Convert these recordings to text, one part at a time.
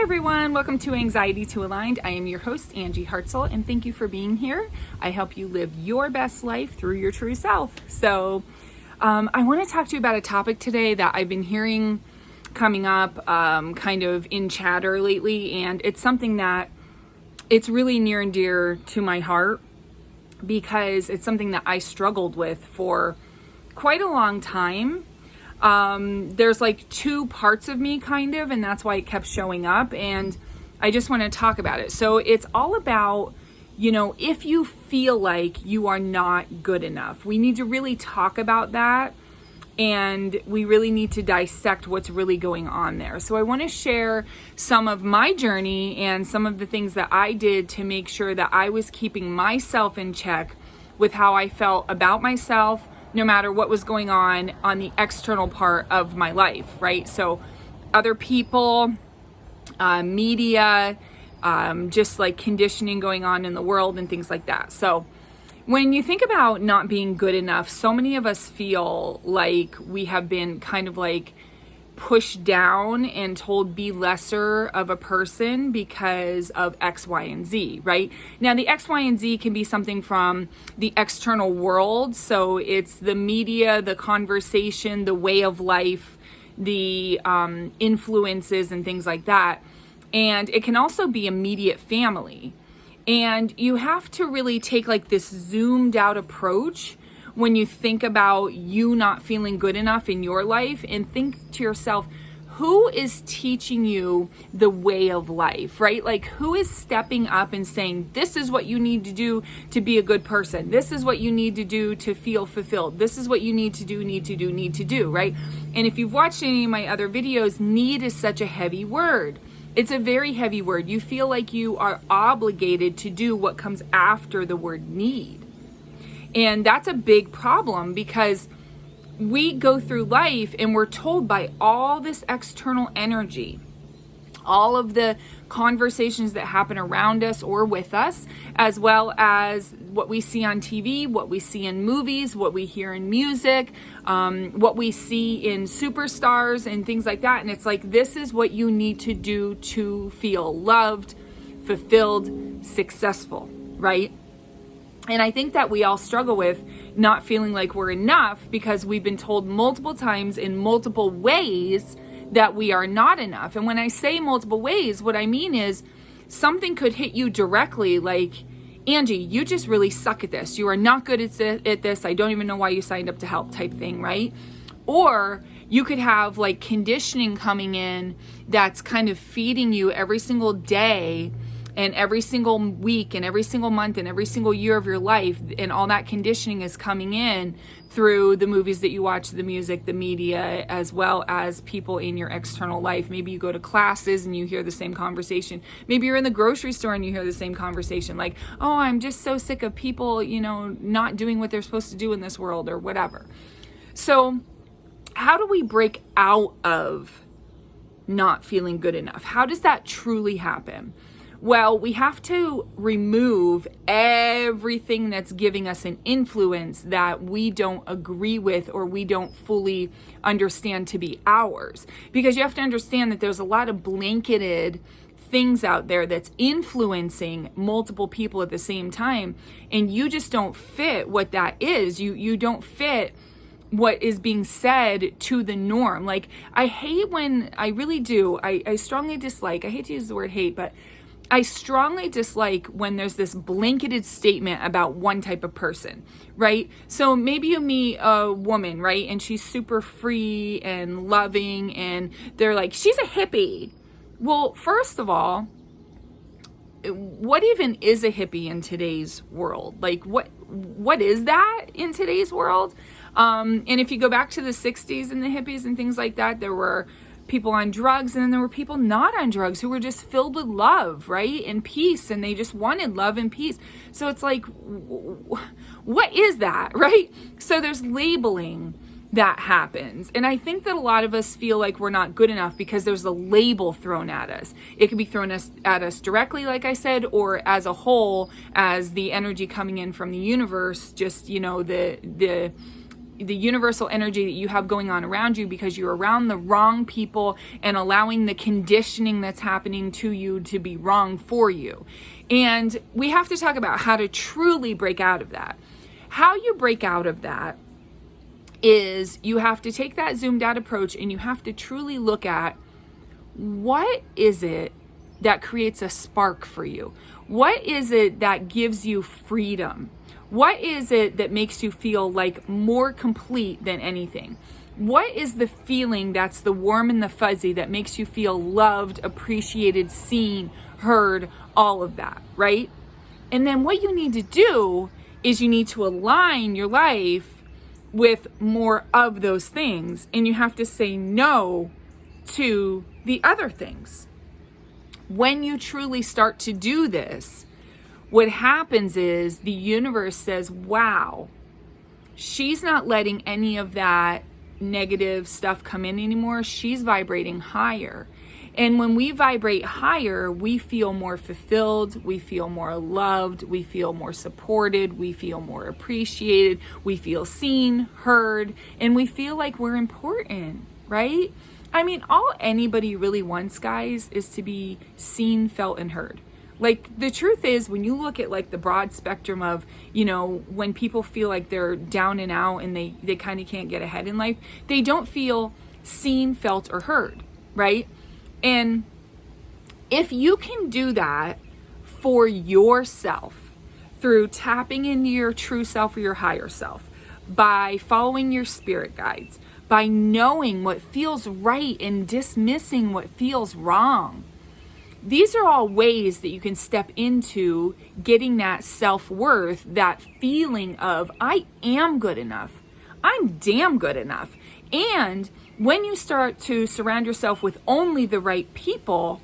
everyone, welcome to Anxiety to Aligned. I am your host, Angie Hartzell, and thank you for being here. I help you live your best life through your true self. So I want to talk to you about a topic today that I've been hearing coming up kind of in chatter lately, and it's something that it's really near and dear to my heart because it's something that I struggled with for quite a long time. There's like two parts of me kind of, and that's why it kept showing up, and I just want to talk about it. So it's all about, if you feel like you are not good enough, we need to really talk about that, and we really need to dissect what's really going on there. So I want to share some of my journey and some of the things that I did to make sure that I was keeping myself in check with how I felt about myself, no matter what was going on the external part of my life, right? So other people, media, just like conditioning going on in the world and things like that. So when you think about not being good enough, so many of us feel like we have been kind of like pushed down and told be lesser of a person because of X, Y, and Z, right? Now, the X, Y, and Z can be something from the external world. So it's the media, the conversation, the way of life, the influences and things like that. And it can also be immediate family. And you have to really take like this zoomed out approach when you think about you not feeling good enough in your life, and think to yourself, who is teaching you the way of life, right? Like, who is stepping up and saying, this is what you need to do to be a good person. This is what you need to do to feel fulfilled. This is what you need to do, right? And if you've watched any of my other videos, need is such a heavy word. It's a very heavy word. You feel like you are obligated to do what comes after the word need. And that's a big problem because we go through life and we're told by all this external energy, all of the conversations that happen around us or with us, as well as what we see on TV, what we see in movies, what we hear in music, what we see in superstars and things like that. And it's like, this is what you need to do to feel loved, fulfilled, successful, right? And I think that we all struggle with not feeling like we're enough because we've been told multiple times in multiple ways that we are not enough. And when I say multiple ways, what I mean is something could hit you directly like, Angie, you just really suck at this. You are not good at this. I don't even know why you signed up to help type thing, right? Or you could have like conditioning coming in that's kind of feeding you every single day and every single week and every single month and every single year of your life, and all that conditioning is coming in through the movies that you watch, the music, the media, as well as people in your external life. Maybe you go to classes and you hear the same conversation. Maybe you're in the grocery store and you hear the same conversation, like, oh, I'm just so sick of people, not doing what they're supposed to do in this world or whatever. So how do we break out of not feeling good enough? How does that truly happen? Well, we have to remove everything that's giving us an influence that we don't agree with or we don't fully understand to be ours. Because you have to understand that there's a lot of blanketed things out there that's influencing multiple people at the same time, and you just don't fit what that is. You don't fit what is being said to the norm. Like, I hate when, I really do, I strongly dislike, I hate to use the word hate, but I strongly dislike when there's this blanketed statement about one type of person, right? So maybe you meet a woman, right? And she's super free and loving, and they're like, she's a hippie. Well, first of all, what even is a hippie in today's world? Like, what is that in today's world? And if you go back to the 60s and the hippies and things like that, there were people on drugs, and then there were people not on drugs who were just filled with love, right? And peace, and they just wanted love and peace. So it's like, what is that, right? So there's labeling that happens. And I think that a lot of us feel like we're not good enough because there's a label thrown at us. It can be thrown at us directly, like I said, or as a whole, as the energy coming in from the universe, just, the the universal energy that you have going on around you because you're around the wrong people and allowing the conditioning that's happening to you to be wrong for you. And we have to talk about how to truly break out of that. How you break out of that is you have to take that zoomed out approach and you have to truly look at what is it that creates a spark for you? What is it that gives you freedom? What is it that makes you feel like more complete than anything? What is the feeling that's the warm and the fuzzy that makes you feel loved, appreciated, seen, heard, all of that, right? And then what you need to do is you need to align your life with more of those things, and you have to say no to the other things. When you truly start to do this, what happens is the universe says, wow, she's not letting any of that negative stuff come in anymore. She's vibrating higher. And when we vibrate higher, we feel more fulfilled, we feel more loved, we feel more supported, we feel more appreciated, we feel seen, heard, and we feel like we're important, right? I mean, all anybody really wants, guys, is to be seen, felt, and heard. Like, the truth is, when you look at like the broad spectrum of, when people feel like they're down and out and they kind of can't get ahead in life, they don't feel seen, felt, or heard, right? And if you can do that for yourself through tapping into your true self or your higher self, by following your spirit guides, by knowing what feels right and dismissing what feels wrong, these are all ways that you can step into getting that self-worth, that feeling of, I am good enough. I'm damn good enough. And when you start to surround yourself with only the right people,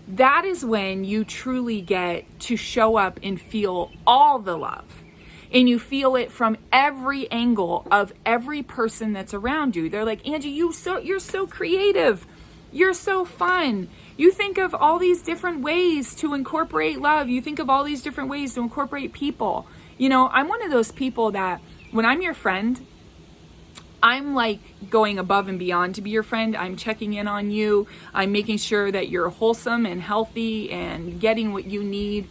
that is when you truly get to show up and feel all the love. And you feel it from every angle of every person that's around you. They're like, Angie, you're so creative. You're so fun. You think of all these different ways to incorporate love. You think of all these different ways to incorporate people. I'm one of those people that when I'm your friend, I'm like going above and beyond to be your friend. I'm checking in on you. I'm making sure that you're wholesome and healthy and getting what you need,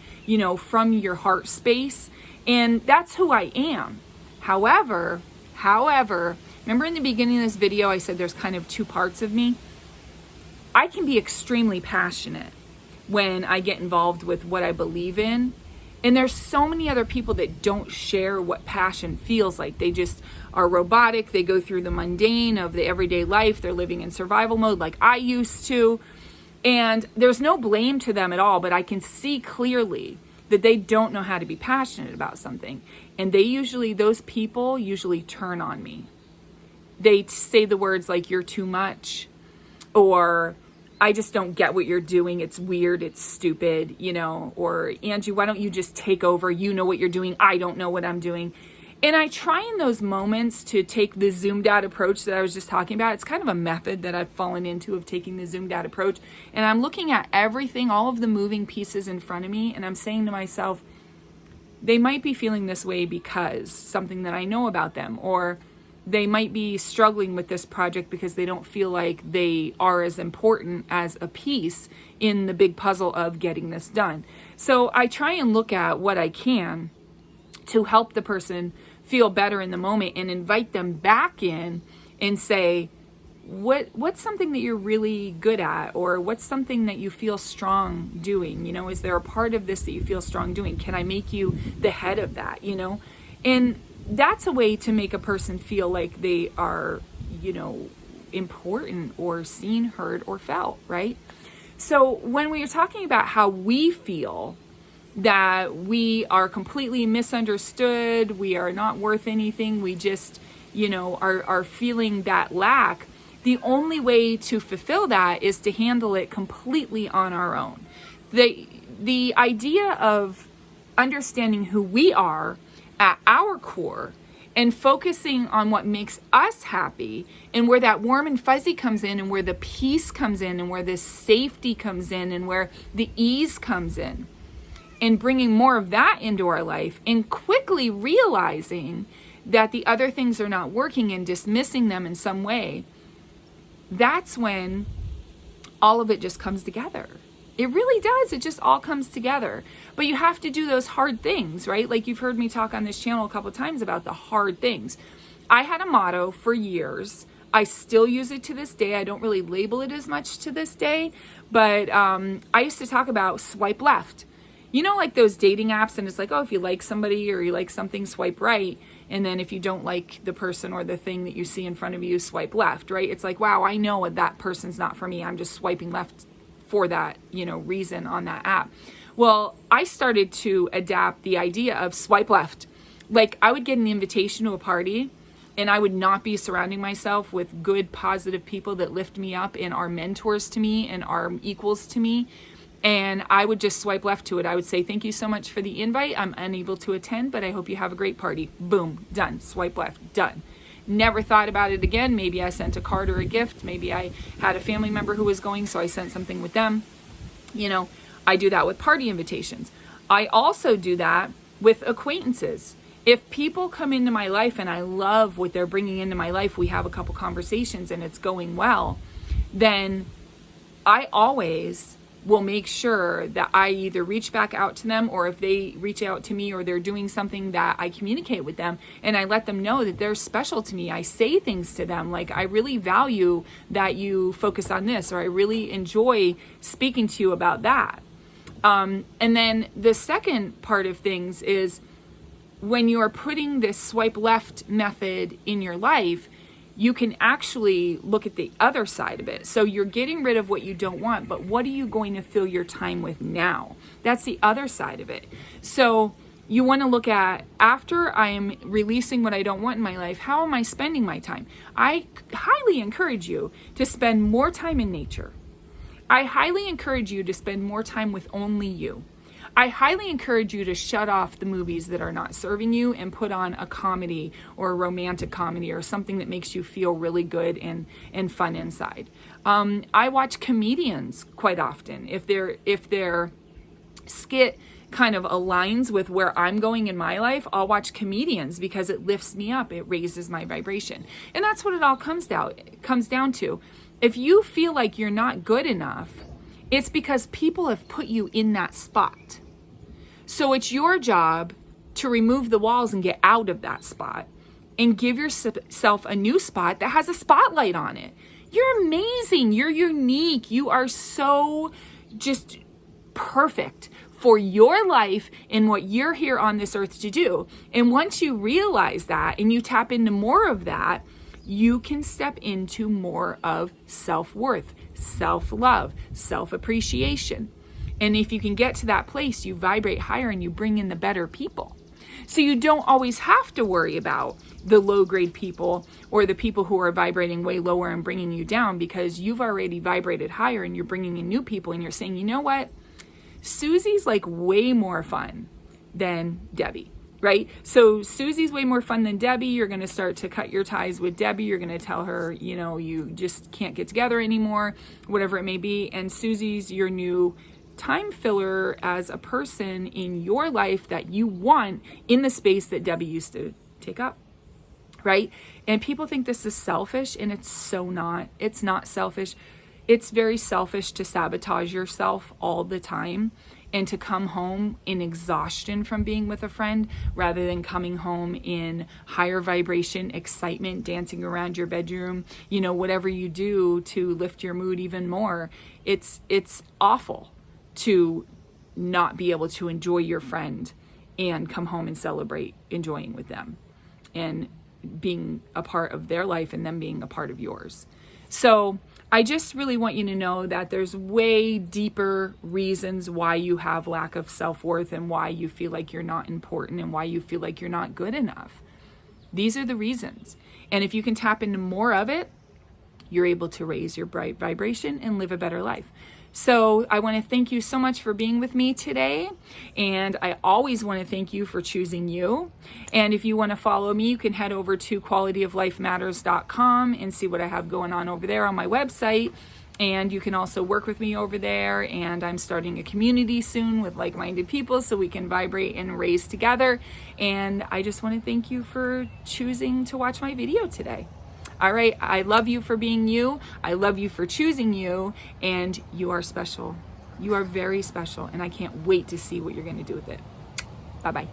from your heart space. And that's who I am. However, remember in the beginning of this video, I said there's kind of two parts of me. I can be extremely passionate when I get involved with what I believe in. And there's so many other people that don't share what passion feels like. They just are robotic. They go through the mundane of the everyday life. They're living in survival mode like I used to. And there's no blame to them at all, but I can see clearly that they don't know how to be passionate about something. And those people usually turn on me. They say the words like, you're too much, or I just don't get what you're doing. It's weird. It's stupid, or Angie, why don't you just take over? You know what you're doing. I don't know what I'm doing. And I try in those moments to take the zoomed out approach that I was just talking about. It's kind of a method that I've fallen into of taking the zoomed out approach. And I'm looking at everything, all of the moving pieces in front of me. And I'm saying to myself, they might be feeling this way because something that I know about them, or they might be struggling with this project because they don't feel like they are as important as a piece in the big puzzle of getting this done. So I try and look at what I can to help the person feel better in the moment and invite them back in and say, what's something that you're really good at, or what's something that you feel strong doing? Is there a part of this that you feel strong doing? Can I make you the head of that? And that's a way to make a person feel like they are, important or seen, heard, or felt, right? So when we are talking about how we feel that we are completely misunderstood, we are not worth anything, we just, are feeling that lack, the only way to fulfill that is to handle it completely on our own. The idea of understanding who we are at our core and focusing on what makes us happy, and where that warm and fuzzy comes in, and where the peace comes in, and where the safety comes in, and where the ease comes in, and bringing more of that into our life, and quickly realizing that the other things are not working and dismissing them in some way, that's when all of it just comes together. It really does. It just all comes together. But you have to do those hard things, right? Like you've heard me talk on this channel a couple of times about the hard things. I had a motto for years. I still use it to this day. I don't really label it as much to this day, but I used to talk about swipe left. You know, like those dating apps, and it's like, oh, if you like somebody or you like something, swipe right. And then if you don't like the person or the thing that you see in front of you, swipe left, right? It's like, wow, I know that person's not for me. I'm just swiping left for that, reason on that app. Well, I started to adapt the idea of swipe left. Like I would get an invitation to a party and I would not be surrounding myself with good, positive people that lift me up and are mentors to me and are equals to me. And I would just swipe left to it. I would say, thank you so much for the invite. I'm unable to attend, but I hope you have a great party. Boom, done. Swipe left, done. Never thought about it again. Maybe I sent a card or a gift. Maybe I had a family member who was going, so I sent something with them. I do that with party invitations. I also do that with acquaintances. If people come into my life and I love what they're bringing into my life, we have a couple conversations and it's going well, then I always will make sure that I either reach back out to them, or if they reach out to me or they're doing something, that I communicate with them and I let them know that they're special to me. I say things to them like, I really value that you focus on this, or I really enjoy speaking to you about that. And then the second part of things is when you are putting this swipe left method in your life, you can actually look at the other side of it. So you're getting rid of what you don't want, but what are you going to fill your time with now? That's the other side of it. So you want to look at, after I am releasing what I don't want in my life, how am I spending my time? I highly encourage you to spend more time in nature. I highly encourage you to spend more time with only you. I highly encourage you to shut off the movies that are not serving you and put on a comedy or a romantic comedy or something that makes you feel really good and fun inside. I watch comedians quite often. If their skit kind of aligns with where I'm going in my life, I'll watch comedians because it lifts me up. It raises my vibration. And that's what it all comes down to. If you feel like you're not good enough, it's because people have put you in that spot. So it's your job to remove the walls and get out of that spot and give yourself a new spot that has a spotlight on it. You're amazing. You're unique. You are so just perfect for your life and what you're here on this earth to do. And once you realize that and you tap into more of that, you can step into more of self-worth, self-love, self-appreciation. And if you can get to that place, you vibrate higher and you bring in the better people. So you don't always have to worry about the low-grade people or the people who are vibrating way lower and bringing you down, because you've already vibrated higher and you're bringing in new people and you're saying, you know what? Susie's like way more fun than Debbie. Right? So Susie's way more fun than Debbie. You're going to start to cut your ties with Debbie. You're going to tell her, you just can't get together anymore, whatever it may be. And Susie's your new time filler as a person in your life that you want in the space that Debbie used to take up. Right? And people think this is selfish, and it's so not. It's not selfish. It's very selfish to sabotage yourself all the time and to come home in exhaustion from being with a friend rather than coming home in higher vibration, excitement, dancing around your bedroom, whatever you do to lift your mood even more. It's awful to not be able to enjoy your friend and come home and celebrate enjoying with them and being a part of their life and them being a part of yours. So I just really want you to know that there's way deeper reasons why you have lack of self-worth and why you feel like you're not important and why you feel like you're not good enough. These are the reasons. And if you can tap into more of it, you're able to raise your bright vibration and live a better life. So I want to thank you so much for being with me today. And I always want to thank you for choosing you. And if you want to follow me, you can head over to qualityoflifematters.com and see what I have going on over there on my website. And you can also work with me over there. And I'm starting a community soon with like-minded people so we can vibrate and raise together. And I just want to thank you for choosing to watch my video today. All right, I love you for being you. I love you for choosing you, and you are special. You are very special, and I can't wait to see what you're going to do with it. Bye-bye.